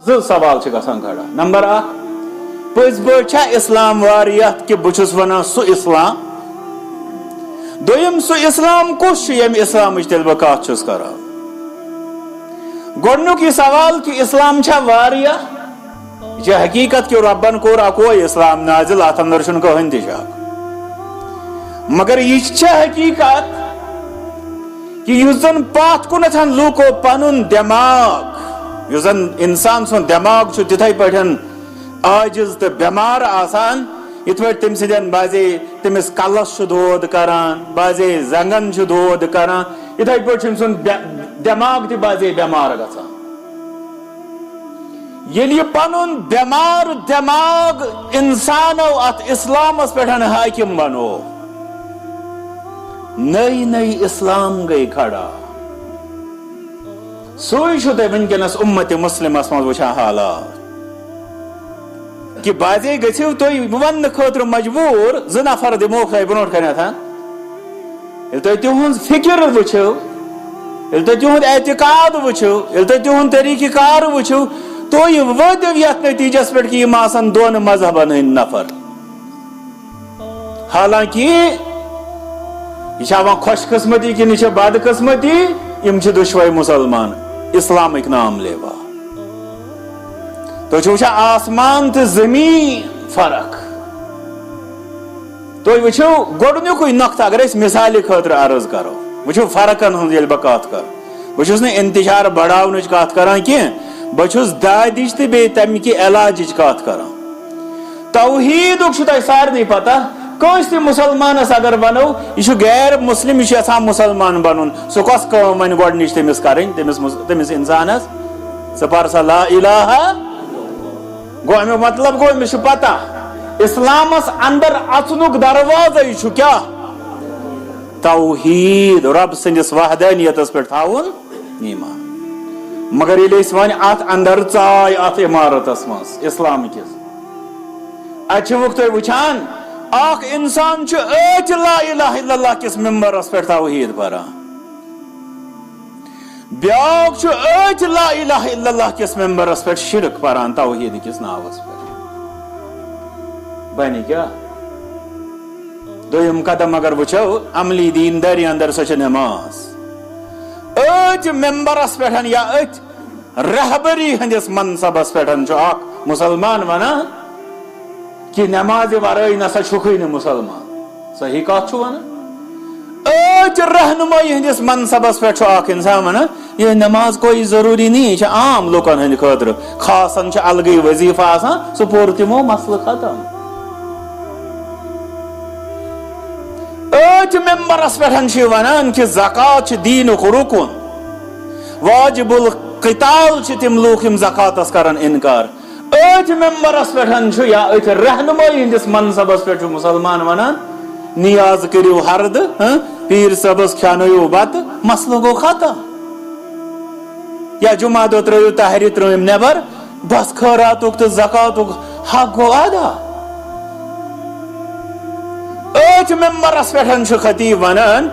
سوال گژھان کھڑا نمبر 1 پز پا اسلام واریت کہ بچس ونان سو اسلام دویم سو اسلام کس یم اسلام تیل بہ کت کران گۄڈنیُک یہ سوال کہ اسلام چھا واریہ یہ حقیقت کہ ربن کور اکوے اسلام نازل ات اندر چھن کہین تہ شک مگر یہ حقیقت کہ یس زن پات کنتھ لوکو پنن دماغ یس زن انسان سن دماغ چھ تتھے پٹھن عاجز تو بیمار آسان یت پہ تم سن بازے تمس کلس دود کران بازے زنگن دود کران اتھے پہ سن دماغ تہ بازے بیمار گژھان یل یہ پنن بیمار دماغ انسانو ات اسلامس پہ حاکم بنو نئی نئی اسلام گئی کھڑا سوئی چھو تہ ونکس امت مسلمس مز وچھان حالات کہ بازے گھو تھی ون خاطر مجبور 2 نفر دموک تہ برو کنتھ یل تھی تہذ فکر وچھو یل تھی تہذ اعتقاد وچھو یل تھی تہذ طریقہ کار وچھو تھی واتو یت نتیجس پہ کہ یم آسن 2 مذہبن ہند نفر حالانکہ یہ خوش قسمتی کہ یہ بد قسمتی یم دشوے مسلمان اسلامک نام لیوا تو وچھو آسمان تو زمین فرق تو وچھو گۄڈنیُک نقطہ اگر اس مثال خاطر عرض کرو وچھو فرقن ہند یل بہ کت کر بہس نا انتشار بڑھاونچ کت کران کی بہس دادچ تو بیٚیہِ تمہِ کہِ علاجچ کت کران توحیدُک چھُ تۄہہِ سارنٕے پتہ کٲنٛسہِ تہِ مسلمانس اگر ونو یہ غیر مسلم یہ یژھان مسلمان بنُن سُہ کۄس کٲم وۄنۍ گۄڈنِچ تٔمِس کرٕنۍ تٔمِس انسانس ژٕ پر سا لا الہ گو امیُک مطلب گو أمِس چھُ پتہ اسلامس اندر اژنُک دروازے چھُ کیاہ توحید رب سٕنٛدِس وحدانیتس پٮ۪ٹھ تھاوُن ایمان مگر ییٚلہِ أسۍ وۄنۍ اتھ اندر ژاے اتھ عمارتس منٛز اسلام کِس اتہِ چھِوُکھ تُہۍ وٕچھان اخ انسان چھُ لا الہ الا اللہ کس ممبرس پٮ۪ٹھ توحید پران بیاکھ چھُ لا الہ الا اللہ کس ممبرس پٮ۪ٹھ شرک پران توحید کس ناوس پٮ۪ٹھ بنہِ کیاہ دوٚیِم قدم اگر وٕچھو عملی دیندٲری اندر سۄ چھِ نماز ممبرس پٮ۪ٹھ یا رہبری ہندس منصبس پٮ۪ٹھ چھُ اکھ مسلمان ونان کہ نماز ورٲے نسا چھُکھٕے نہٕ مسلمان صحیح کتھ چھُ ونان رہنمائی ہندس منصبس پہ اخ انسان ونان یہ نماز کوئی ضروری نہیں یہ عام لوکن ہند خاطر خاصن الگے وظیفہ آسان سہ پور تمو مسئلہ ختم ممبرس پہ ونان کہ زکات دینک رکن واجب القتال تم لوک یم زکاتس کران انکار ممبرس پہ یا رہنمائی ہندس منصبس پہ مسلمان ونان نیاز کریو ہرد پیر صبس کھانو بت مسئلہ گو ختم یا جمعہ دہ ترو تحری ترم نبر بس خیراتک تو زکاتک حق گو ادا ممبرس پہ خطیب ونان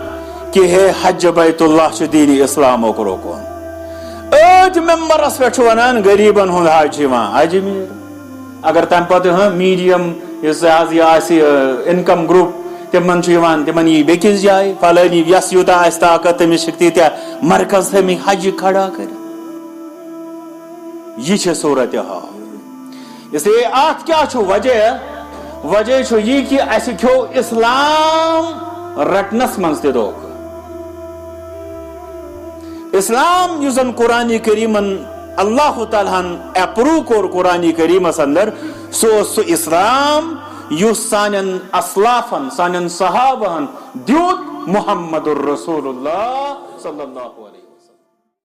کہ ہے حج بیت اللہ دین اسلامک رکن ممبرس پہ ونان غریبن ہند حج اجمیر اگر تم پتہ میڈیم انکم گروپ تمن یہ بیکس جائے فلانی یس یوتہ آس طاقت تمس تیتیا مرکز تھمک حج کھڑا کر یہ صورت حال اس لیے ات کیا وجہ یہ کہ اس کھو اسلام رٹنس من تہ دھوکہ اسلام یس زن قرآن کریمن اللہ تعالیٰ اپروو کور قرآن کریمس اندر سہ اسلام یس سانن اسلافن سانن صحابہن دیوت محمد الرسول اللہ صلی اللہ علیہ وسلم